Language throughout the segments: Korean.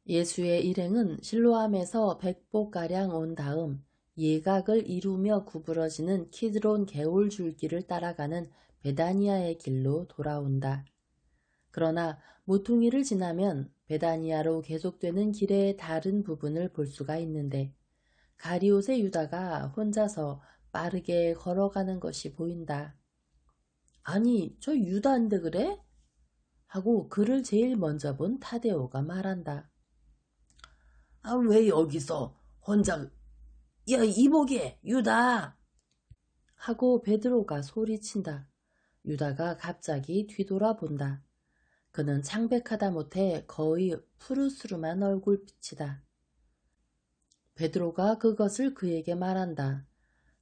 예수의 일행은 실로암에서 100보가량 온 다음 예각을 이루며 구부러지는 키드론 개울줄기를 따라가는 베다니아의 길로 돌아온다. 그러나 모퉁이를 지나면 베다니아로 계속되는 길의 다른 부분을 볼 수가 있는데 가리옷의 유다가 혼자서 빠르게 걸어가는 것이 보인다. 아니, 저 유다인데 그래? 하고 그를 제일 먼저 본 타데오가 말한다. 아, 왜 여기서 혼자, 야, 이보게, 유다! 하고 베드로가 소리친다. 유다가 갑자기 뒤돌아본다. 그는 창백하다 못해 거의 푸르스름한 얼굴빛이다. 베드로가 그것을 그에게 말한다.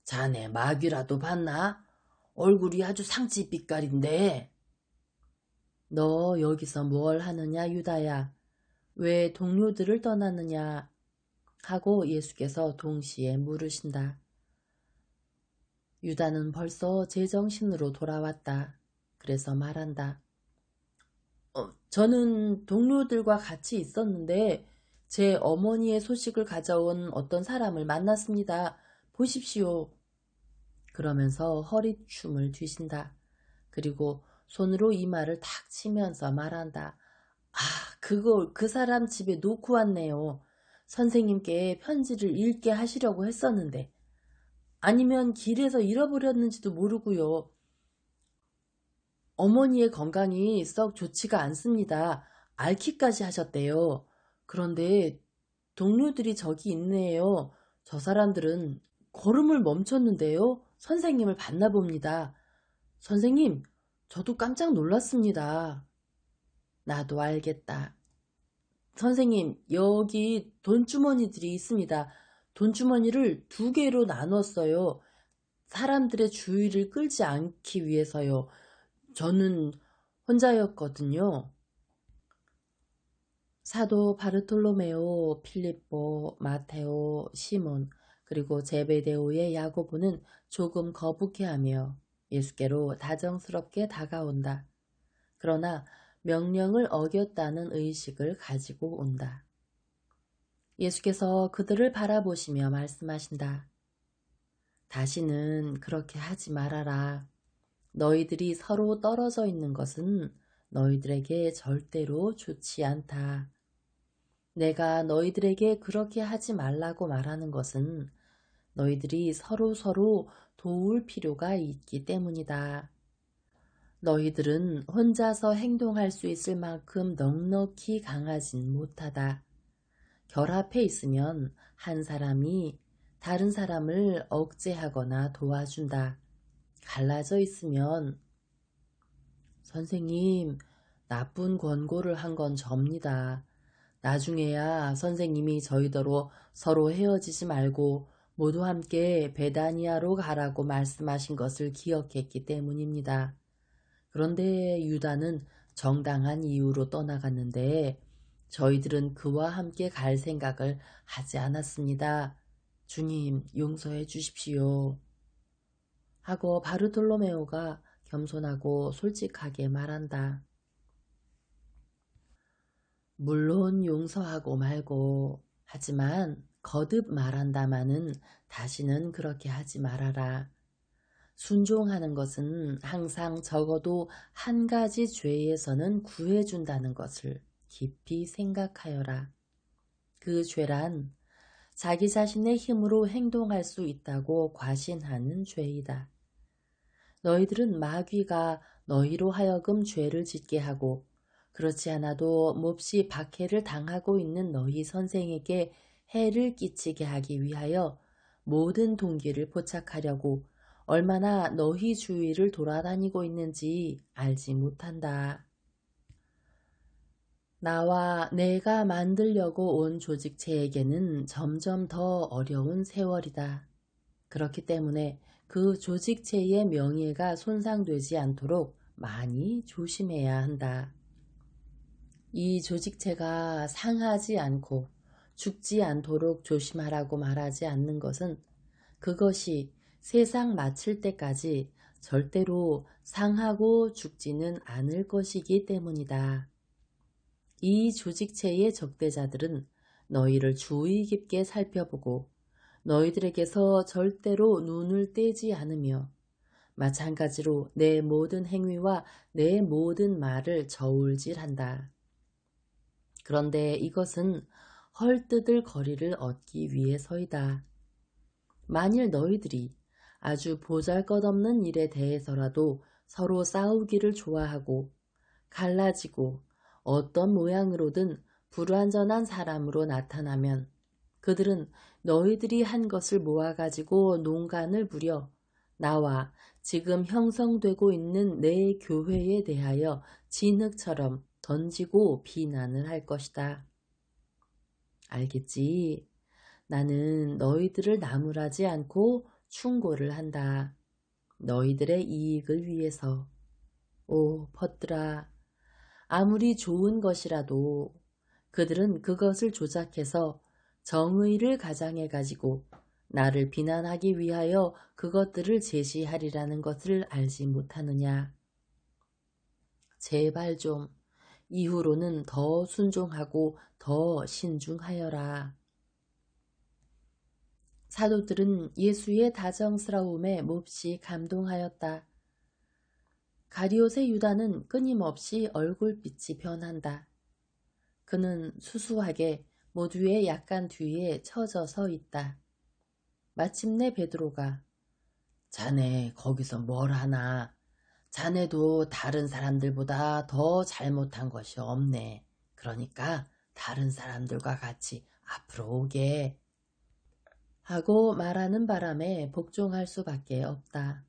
자네 마귀라도 봤나? 얼굴이 아주 상치 빛깔인데. 너 여기서 뭘 하느냐, 유다야? 왜 동료들을 떠나느냐? 하고 예수께서 동시에 물으신다. 유다는 벌써 제정신으로 돌아왔다. 그래서 말한다. 저는 동료들과 같이 있었는데 제 어머니의 소식을 가져온 어떤 사람을 만났습니다. 보십시오. 그러면서 허리춤을 뒤신다. 그리고 손으로 이마를 탁 치면서 말한다. 아, 그 사람 집에 놓고 왔네요. 선생님께 편지를 읽게 하시려고 했었는데. 아니면 길에서 잃어버렸는지도 모르고요. 어머니의 건강이 썩 좋지가 않습니다. 앓기까지 하셨대요. 그런데 동료들이 저기 있네요. 저 사람들은 걸음을 멈췄는데요. 선생님을 봤나 봅니다. 선생님, 저도 깜짝 놀랐습니다. 나도 알겠다. 선생님, 여기 돈주머니들이 있습니다. 돈주머니를 두 개로 나눴어요. 사람들의 주의를 끌지 않기 위해서요. 저는 혼자였거든요. 사도 바르톨로메오, 필립보, 마테오, 시몬, 그리고 제베데오의 야고보는 조금 거북해하며 예수께로 다정스럽게 다가온다. 그러나 명령을 어겼다는 의식을 가지고 온다. 예수께서 그들을 바라보시며 말씀하신다. 다시는 그렇게 하지 말아라. 너희들이 서로 떨어져 있는 것은 너희들에게 절대로 좋지 않다. 내가 너희들에게 그렇게 하지 말라고 말하는 것은 너희들이 서로 도울 필요가 있기 때문이다. 너희들은 혼자서 행동할 수 있을 만큼 넉넉히 강하진 못하다. 결합해 있으면 한 사람이 다른 사람을 억제하거나 도와준다. 갈라져 있으면 선생님, 나쁜 권고를 한 건 접니다. 나중에야 선생님이 저희더러 서로 헤어지지 말고 모두 함께 베다니아로 가라고 말씀하신 것을 기억했기 때문입니다. 그런데 유다는 정당한 이유로 떠나갔는데 저희들은 그와 함께 갈 생각을 하지 않았습니다. 주님, 용서해 주십시오. 하고 바르톨로메오가 겸손하고 솔직하게 말한다. 물론 용서하고 말고 하지만 거듭 말한다마는 다시는 그렇게 하지 말아라. 순종하는 것은 항상 적어도 한 가지 죄에서는 구해준다는 것을 깊이 생각하여라. 그 죄란 자기 자신의 힘으로 행동할 수 있다고 과신하는 죄이다. 너희들은 마귀가 너희로 하여금 죄를 짓게 하고 그렇지 않아도 몹시 박해를 당하고 있는 너희 선생에게 해를 끼치게 하기 위하여 모든 동기를 포착하려고 얼마나 너희 주위를 돌아다니고 있는지 알지 못한다. 나와 내가 만들려고 온 조직체에게는 점점 더 어려운 세월이다. 그렇기 때문에 그 조직체의 명예가 손상되지 않도록 많이 조심해야 한다. 이 조직체가 상하지 않고 죽지 않도록 조심하라고 말하지 않는 것은 그것이 세상 마칠 때까지 절대로 상하고 죽지는 않을 것이기 때문이다. 이 조직체의 적대자들은 너희를 주의 깊게 살펴보고 너희들에게서 절대로 눈을 떼지 않으며 마찬가지로 내 모든 행위와 내 모든 말을 저울질한다. 그런데 이것은 헐뜯을 거리를 얻기 위해서이다. 만일 너희들이 아주 보잘것없는 일에 대해서라도 서로 싸우기를 좋아하고 갈라지고 어떤 모양으로든 불완전한 사람으로 나타나면 그들은 너희들이 한 것을 모아가지고 농간을 부려 나와 지금 형성되고 있는 내 교회에 대하여 진흙처럼 던지고 비난을 할 것이다. 알겠지? 나는 너희들을 나무라지 않고 충고를 한다. 너희들의 이익을 위해서. 오, 벗들아. 아무리 좋은 것이라도 그들은 그것을 조작해서 정의를 가장해 가지고 나를 비난하기 위하여 그것들을 제시하리라는 것을 알지 못하느냐. 제발 좀 이후로는 더 순종하고 더 신중하여라. 사도들은 예수의 다정스러움에 몹시 감동하였다. 가리옷의 유다는 끊임없이 얼굴빛이 변한다. 그는 수수하게 모두의 약간 뒤에 처져서 있다. 마침내 베드로가 자네 거기서 뭘 하나? 자네도 다른 사람들보다 더 잘못한 것이 없네. 그러니까 다른 사람들과 같이 앞으로 오게. 하고 말하는 바람에 복종할 수밖에 없다.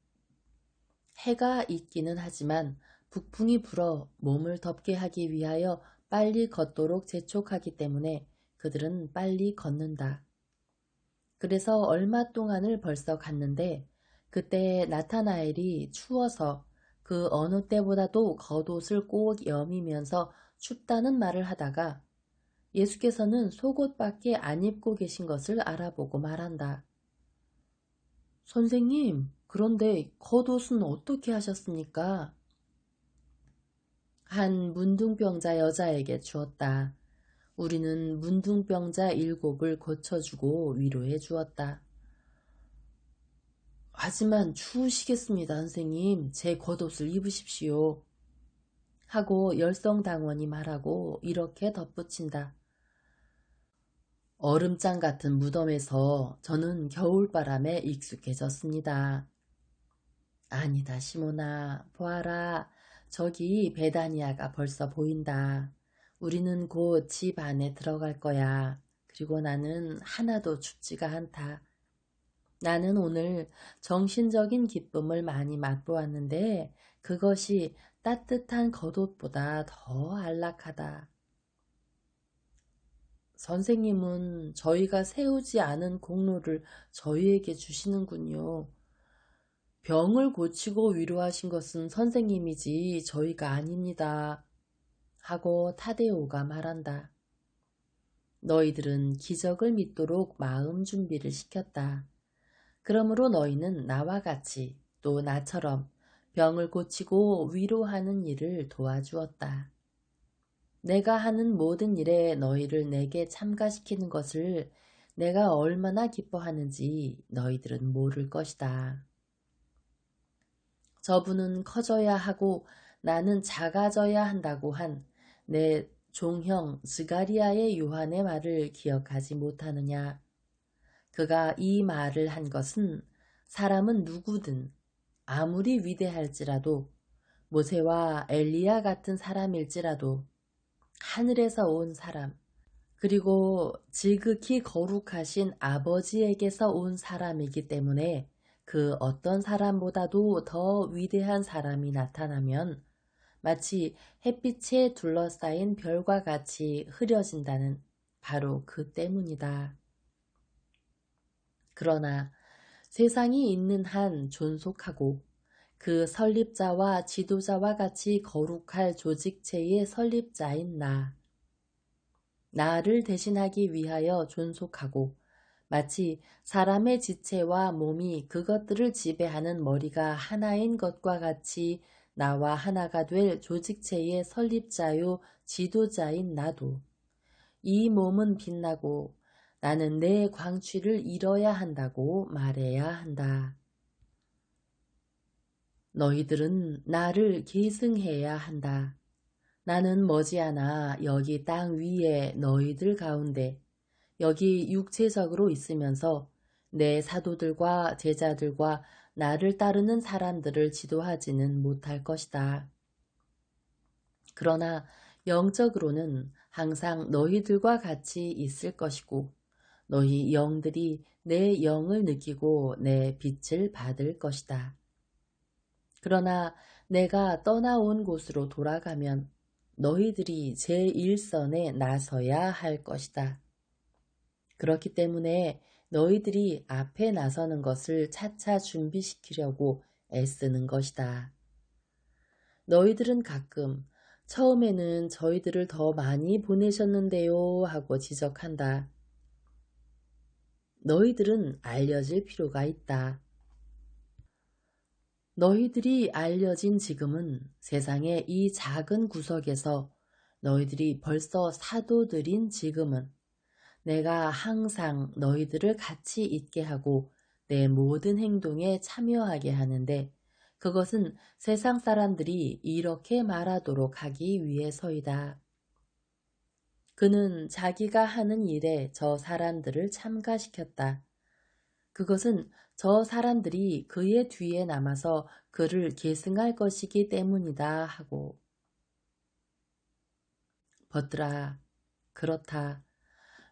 해가 있기는 하지만 북풍이 불어 몸을 덮게 하기 위하여 빨리 걷도록 재촉하기 때문에 그들은 빨리 걷는다. 그래서 얼마 동안을 벌써 갔는데 그때 나타나엘이 추워서 그 어느 때보다도 겉옷을 꼭 여미면서 춥다는 말을 하다가 예수께서는 속옷밖에 안 입고 계신 것을 알아보고 말한다. 선생님, 그런데 겉옷은 어떻게 하셨습니까? 한 문둥병자 여자에게 주었다. 우리는 문둥병자 7을 고쳐주고 위로해 주었다. 하지만 추우시겠습니다, 선생님. 제 겉옷을 입으십시오. 하고 열성당원이 말하고 이렇게 덧붙인다. 얼음장 같은 무덤에서 저는 겨울바람에 익숙해졌습니다. 아니다, 시몬아. 보아라. 저기 베다니아가 벌써 보인다. 우리는 곧 집 안에 들어갈 거야. 그리고 나는 하나도 춥지가 않다. 나는 오늘 정신적인 기쁨을 많이 맛보았는데 그것이 따뜻한 겉옷보다 더 안락하다. 선생님은 저희가 세우지 않은 공로를 저희에게 주시는군요. 병을 고치고 위로하신 것은 선생님이지 저희가 아닙니다. 하고 타데오가 말한다. 너희들은 기적을 믿도록 마음 준비를 시켰다. 그러므로 너희는 나와 같이 또 나처럼 병을 고치고 위로하는 일을 도와주었다. 내가 하는 모든 일에 너희를 내게 참가시키는 것을 내가 얼마나 기뻐하는지 너희들은 모를 것이다. 저분은 커져야 하고 나는 작아져야 한다고 한 내 종형 스가리아의 요한의 말을 기억하지 못하느냐. 그가 이 말을 한 것은 사람은 누구든 아무리 위대할지라도 모세와 엘리야 같은 사람일지라도 하늘에서 온 사람 그리고 지극히 거룩하신 아버지에게서 온 사람이기 때문에 그 어떤 사람보다도 더 위대한 사람이 나타나면 마치 햇빛에 둘러싸인 별과 같이 흐려진다는 바로 그 때문이다. 그러나 세상이 있는 한 존속하고 그 설립자와 지도자와 같이 거룩할 조직체의 설립자인 나를 대신하기 위하여 존속하고 마치 사람의 지체와 몸이 그것들을 지배하는 머리가 하나인 것과 같이 나와 하나가 될 조직체의 설립자요 지도자인 나도 이 몸은 빛나고 나는 내 광취를 잃어야 한다고 말해야 한다. 너희들은 나를 계승해야 한다. 나는 머지않아 여기 땅 위에 너희들 가운데 여기 육체적으로 있으면서 내 사도들과 제자들과 나를 따르는 사람들을 지도하지는 못할 것이다. 그러나 영적으로는 항상 너희들과 같이 있을 것이고 너희 영들이 내 영을 느끼고 내 빛을 받을 것이다. 그러나 내가 떠나온 곳으로 돌아가면 너희들이 제1선에 나서야 할 것이다. 그렇기 때문에 너희들이 앞에 나서는 것을 차차 준비시키려고 애쓰는 것이다. 너희들은 가끔 처음에는 저희들을 더 많이 보내셨는데요 하고 지적한다. 너희들은 알려질 필요가 있다. 너희들이 알려진 지금은 세상의 이 작은 구석에서 너희들이 벌써 사도들인 지금은 내가 항상 너희들을 같이 있게 하고 내 모든 행동에 참여하게 하는데 그것은 세상 사람들이 이렇게 말하도록 하기 위해서이다. 그는 자기가 하는 일에 저 사람들을 참가시켰다. 그것은 저 사람들이 그의 뒤에 남아서 그를 계승할 것이기 때문이다 하고. 벗들아, 그렇다.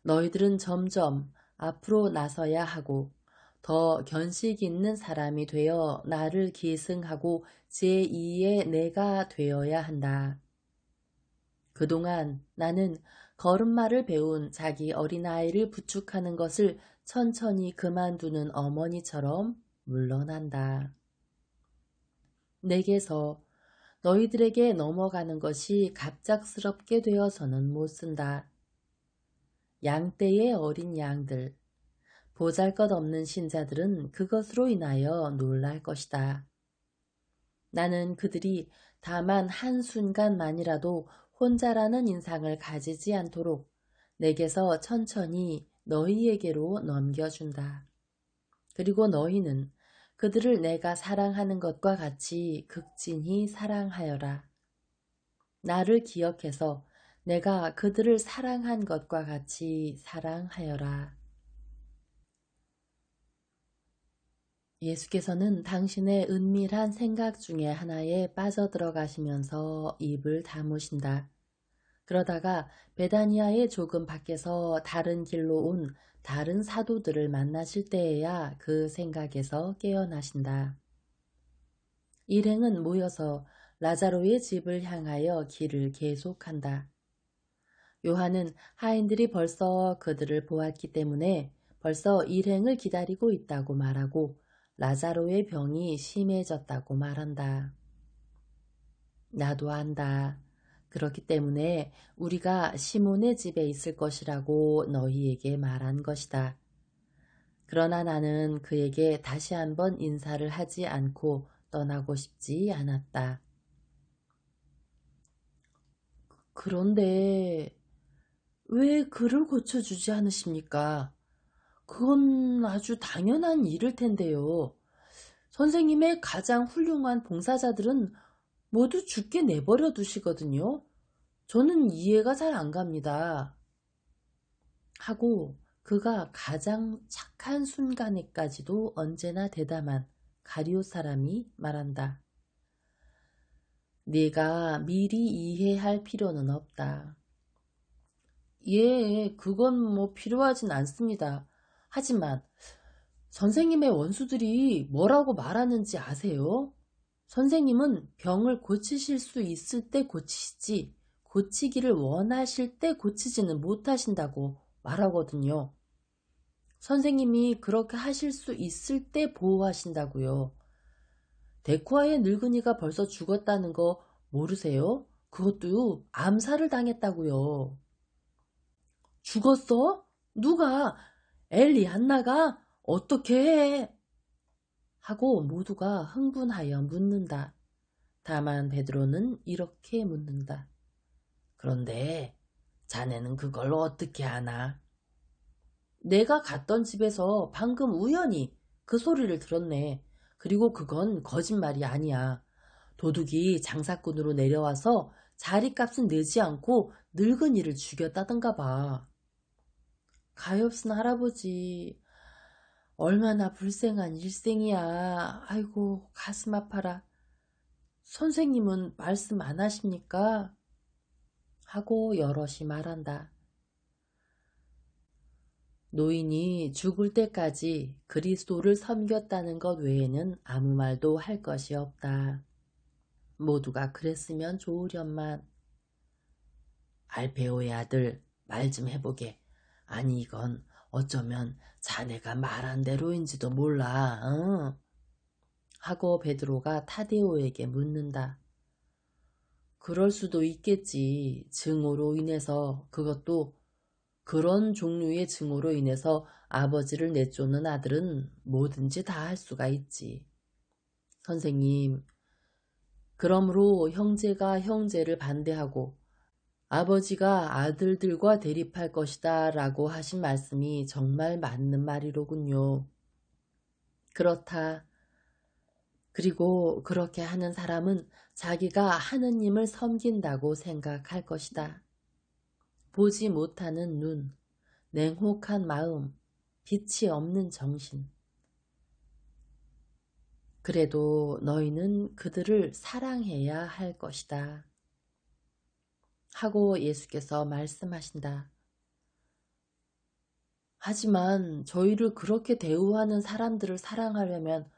너희들은 점점 앞으로 나서야 하고 더 견식 있는 사람이 되어 나를 계승하고 제2의 내가 되어야 한다. 그동안 나는 걸음마를 배운 자기 어린아이를 부축하는 것을 천천히 그만두는 어머니처럼 물러난다. 내게서 너희들에게 넘어가는 것이 갑작스럽게 되어서는 못 쓴다. 양떼의 어린 양들, 보잘것없는 신자들은 그것으로 인하여 놀랄 것이다. 나는 그들이 다만 한순간만이라도 혼자라는 인상을 가지지 않도록 내게서 천천히 너희에게로 넘겨준다. 그리고 너희는 그들을 내가 사랑하는 것과 같이 극진히 사랑하여라. 나를 기억해서 내가 그들을 사랑한 것과 같이 사랑하여라. 예수께서는 당신의 은밀한 생각 중에 하나에 빠져들어가시면서 입을 다무신다. 그러다가 베다니아의 조금 밖에서 다른 길로 온 다른 사도들을 만나실 때에야 그 생각에서 깨어나신다. 일행은 모여서 라자로의 집을 향하여 길을 계속한다. 요한은 하인들이 벌써 그들을 보았기 때문에 벌써 일행을 기다리고 있다고 말하고 라자로의 병이 심해졌다고 말한다. 나도 안다. 그렇기 때문에 우리가 시몬의 집에 있을 것이라고 너희에게 말한 것이다. 그러나 나는 그에게 다시 한번 인사를 하지 않고 떠나고 싶지 않았다. 그런데 왜 그를 고쳐주지 않으십니까? 그건 아주 당연한 일일 텐데요. 선생님의 가장 훌륭한 봉사자들은 모두 죽게 내버려 두시거든요. 저는 이해가 잘 안 갑니다. 하고 그가 가장 착한 순간에까지도 언제나 대담한 가룟 사람이 말한다. 네가 미리 이해할 필요는 없다. 예, 그건 뭐 필요하진 않습니다. 하지만 선생님의 원수들이 뭐라고 말하는지 아세요? 선생님은 병을 고치실 수 있을 때 고치시지 고치기를 원하실 때 고치지는 못하신다고 말하거든요. 선생님이 그렇게 하실 수 있을 때 보호하신다고요. 데코아의 늙은이가 벌써 죽었다는 거 모르세요? 그것도 암살을 당했다고요. 죽었어? 누가? 엘리 안나가? 어떻게 해? 하고 모두가 흥분하여 묻는다. 다만 베드로는 이렇게 묻는다. 그런데 자네는 그걸 어떻게 아나? 내가 갔던 집에서 방금 우연히 그 소리를 들었네. 그리고 그건 거짓말이 아니야. 도둑이 장사꾼으로 내려와서 자리값은 내지 않고 늙은이를 죽였다던가 봐. 가엾은 할아버지, 얼마나 불쌍한 일생이야. 아이고, 가슴 아파라. 선생님은 말씀 안 하십니까? 하고 여럿이 말한다. 노인이 죽을 때까지 그리스도를 섬겼다는 것 외에는 아무 말도 할 것이 없다. 모두가 그랬으면 좋으련만. 알페오의 아들, 말 좀 해보게. 아니 이건 어쩌면 자네가 말한 대로인지도 몰라. 응? 하고 베드로가 타데오에게 묻는다. 그럴 수도 있겠지. 증오로 인해서, 그것도 그런 종류의 증오로 인해서 아버지를 내쫓는 아들은 뭐든지 다 할 수가 있지. 선생님, 그러므로 형제가 형제를 반대하고 아버지가 아들들과 대립할 것이다 라고 하신 말씀이 정말 맞는 말이로군요. 그렇다. 그리고 그렇게 하는 사람은 자기가 하느님을 섬긴다고 생각할 것이다. 보지 못하는 눈, 냉혹한 마음, 빛이 없는 정신. 그래도 너희는 그들을 사랑해야 할 것이다. 하고 예수께서 말씀하신다. 하지만 저희를 그렇게 대우하는 사람들을 사랑하려면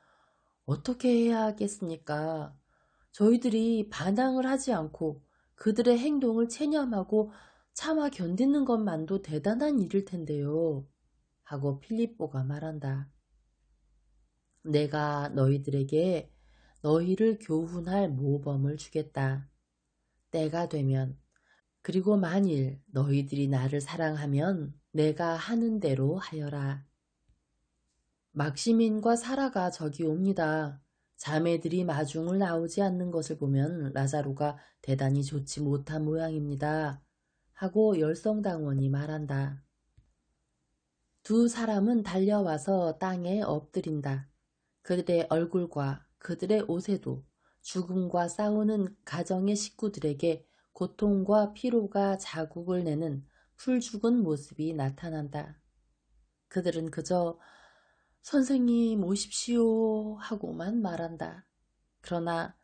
어떻게 해야 하겠습니까? 저희들이 반항을 하지 않고 그들의 행동을 체념하고 참아 견디는 것만도 대단한 일일 텐데요. 하고 필립보가 말한다. 내가 너희들에게 너희를 교훈할 모범을 주겠다. 때가 되면, 그리고 만일 너희들이 나를 사랑하면 내가 하는 대로 하여라. 막시민과 사라가 저기 옵니다. 자매들이 마중을 나오지 않는 것을 보면 라자로가 대단히 좋지 못한 모양입니다. 하고 열성당원이 말한다. 두 사람은 달려와서 땅에 엎드린다. 그들의 얼굴과 그들의 옷에도 죽음과 싸우는 가정의 식구들에게 고통과 피로가 자국을 내는 풀죽은 모습이 나타난다. 그들은 그저 선생님 오십시오 하고만 말한다. 그러나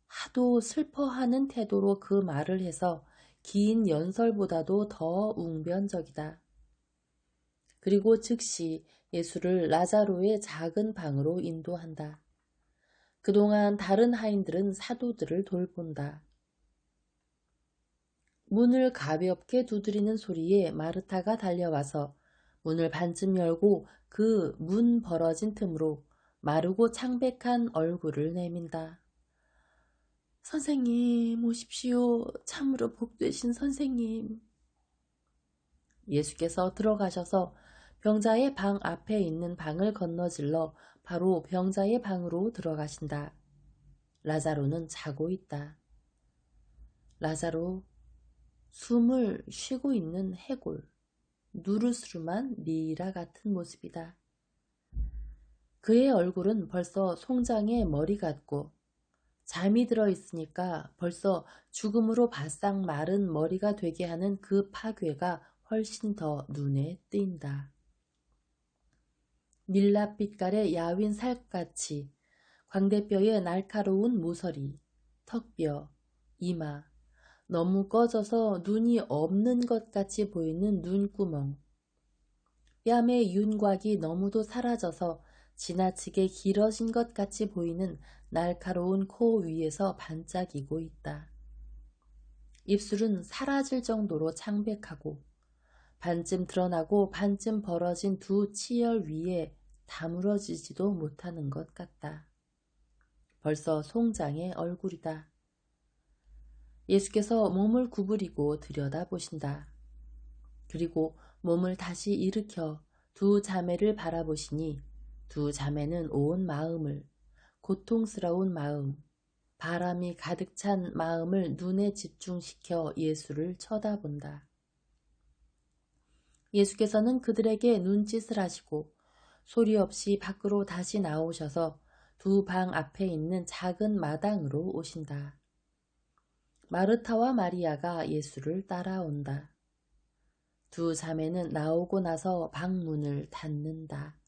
하도 슬퍼하는 태도로 그 말을 해서 긴 연설보다도 더 웅변적이다. 그리고 즉시 예수를 라자로의 작은 방으로 인도한다. 그동안 다른 하인들은 사도들을 돌본다. 문을 가볍게 두드리는 소리에 마르타가 달려와서 문을 반쯤 열고 그 문 벌어진 틈으로 마르고 창백한 얼굴을 내민다. 선생님 오십시오. 참으로 복되신 선생님. 예수께서 들어가셔서 병자의 방 앞에 있는 방을 건너질러 바로 병자의 방으로 들어가신다. 라자로는 자고 있다. 라자로, 숨을 쉬고 있는 해골, 누르스름한 미이라 같은 모습이다. 그의 얼굴은 벌써 송장의 머리 같고 잠이 들어 있으니까 벌써 죽음으로 바싹 마른 머리가 되게 하는 그 파괴가 훨씬 더 눈에 띈다. 밀랍빛깔의 야윈 살갗이, 광대뼈의 날카로운 모서리, 턱뼈, 이마, 너무 꺼져서 눈이 없는 것 같이 보이는 눈구멍, 뺨의 윤곽이 너무도 사라져서 지나치게 길어진 것 같이 보이는 날카로운 코 위에서 반짝이고 있다. 입술은 사라질 정도로 창백하고 반쯤 드러나고 반쯤 벌어진 두 치열 위에 다물어지지도 못하는 것 같다. 벌써 송장의 얼굴이다. 예수께서 몸을 구부리고 들여다보신다. 그리고 몸을 다시 일으켜 두 자매를 바라보시니 두 자매는 온 마음을, 고통스러운 마음, 바람이 가득 찬 마음을 눈에 집중시켜 예수를 쳐다본다. 예수께서는 그들에게 눈짓을 하시고 소리 없이 밖으로 다시 나오셔서 두 방 앞에 있는 작은 마당으로 오신다. 마르타와 마리아가 예수를 따라온다. 두 자매는 나오고 나서 방문을 닫는다.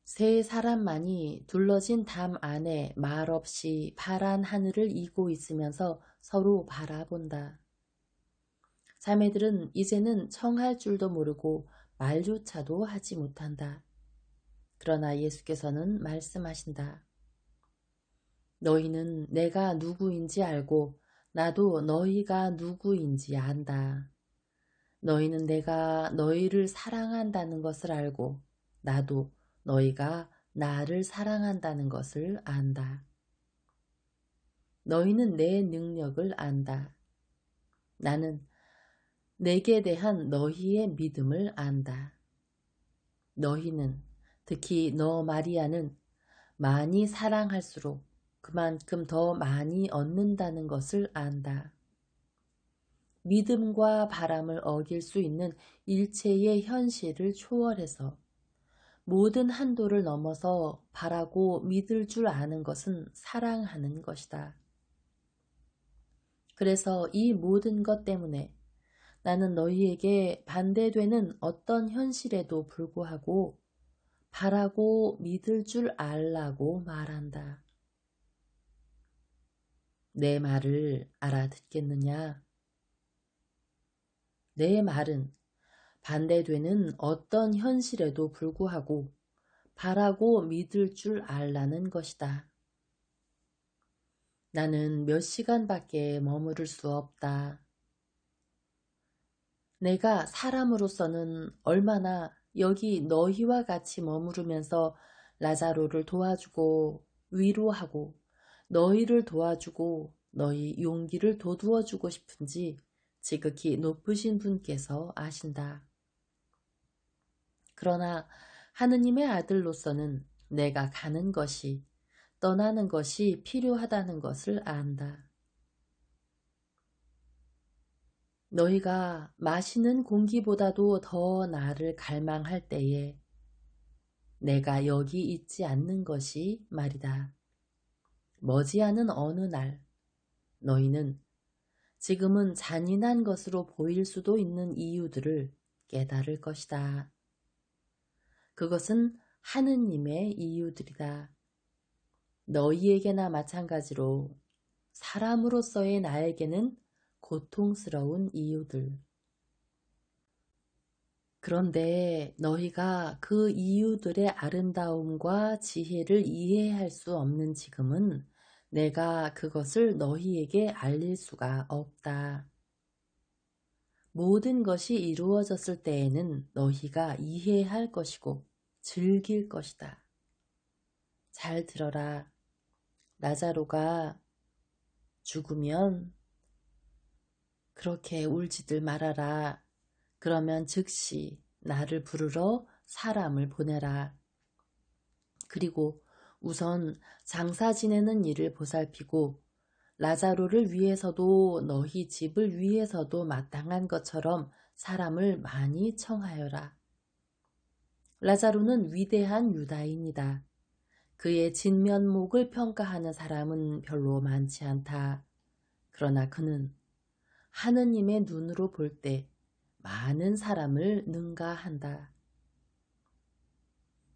세 사람만이 둘러진 담 안에 말없이 파란 하늘을 이고 있으면서 서로 바라본다. 자매들은 이제는 청할 줄도 모르고 말조차도 하지 못한다. 그러나 예수께서는 말씀하신다. 너희는 내가 누구인지 알고 나도 너희가 누구인지 안다. 너희는 내가 너희를 사랑한다는 것을 알고 나도 너희가 나를 사랑한다는 것을 안다. 너희는 내 능력을 안다. 나는 내게 대한 너희의 믿음을 안다. 너희는, 특히 너 마리아는 많이 사랑할수록 그만큼 더 많이 얻는다는 것을 안다. 믿음과 바람을 어길 수 있는 일체의 현실을 초월해서 모든 한도를 넘어서 바라고 믿을 줄 아는 것은 사랑하는 것이다. 그래서 이 모든 것 때문에 나는 너희에게 반대되는 어떤 현실에도 불구하고 바라고 믿을 줄 알라고 말한다. 내 말을 알아듣겠느냐? 내 말은 반대되는 어떤 현실에도 불구하고 바라고 믿을 줄 알라는 것이다. 나는 몇 시간밖에 머무를 수 없다. 내가 사람으로서는 얼마나 여기 너희와 같이 머무르면서 라자로를 도와주고 위로하고 너희를 도와주고 너희 용기를 돋우어주고 싶은지 지극히 높으신 분께서 아신다. 그러나 하느님의 아들로서는 내가 가는 것이, 떠나는 것이 필요하다는 것을 안다. 너희가 마시는 공기보다도 더 나를 갈망할 때에 내가 여기 있지 않는 것이 말이다. 머지않은 어느 날 너희는 지금은 잔인한 것으로 보일 수도 있는 이유들을 깨달을 것이다. 그것은 하느님의 이유들이다. 너희에게나 마찬가지로 사람으로서의 나에게는 고통스러운 이유들. 그런데 너희가 그 이유들의 아름다움과 지혜를 이해할 수 없는 지금은 내가 그것을 너희에게 알릴 수가 없다. 모든 것이 이루어졌을 때에는 너희가 이해할 것이고 즐길 것이다. 잘 들어라. 라자로가 죽으면 그렇게 울지들 말아라. 그러면 즉시 나를 부르러 사람을 보내라. 그리고 우선 장사 지내는 일을 보살피고 라자로를 위해서도 너희 집을 위해서도 마땅한 것처럼 사람을 많이 청하여라. 라자로는 위대한 유다인이다. 그의 진면목을 평가하는 사람은 별로 많지 않다. 그러나 그는 하느님의 눈으로 볼 때 많은 사람을 능가한다.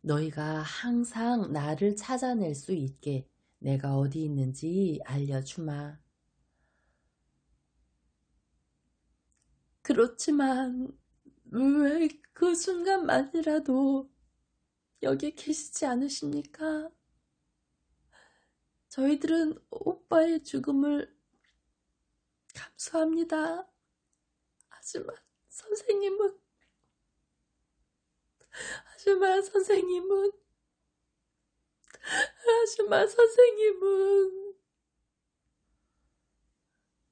너희가 항상 나를 찾아낼 수 있게 내가 어디 있는지 알려주마. 그렇지만 왜 그 순간만이라도 여기 계시지 않으십니까? 저희들은 오빠의 죽음을 감수합니다. 하지만 선생님은 하지만 선생님은 하지만 선생님은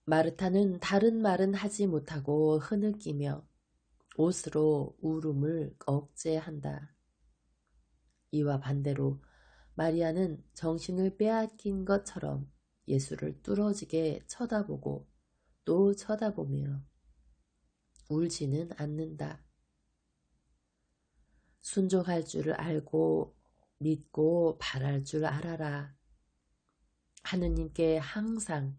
마르타는 다른 말은 하지 못하고 흐느끼며 옷으로 울음을 억제한다. 이와 반대로 마리아는 정신을 빼앗긴 것처럼 예수를 뚫어지게 쳐다보고 또 쳐다보며 울지는 않는다. 순종할 줄을 알고 믿고 바랄 줄 알아라. 하느님께 항상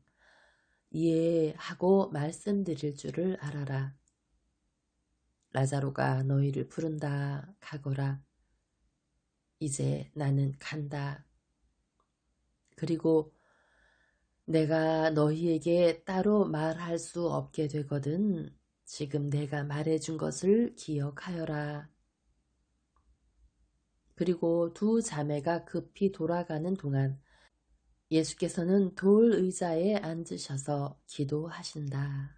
이해하고 말씀드릴 줄을 알아라. 라자로가 너희를 부른다. 가거라. 이제 나는 간다. 그리고 내가 너희에게 따로 말할 수 없게 되거든 지금 내가 말해준 것을 기억하여라. 그리고 두 자매가 급히 돌아가는 동안 예수께서는 돌 의자에 앉으셔서 기도하신다.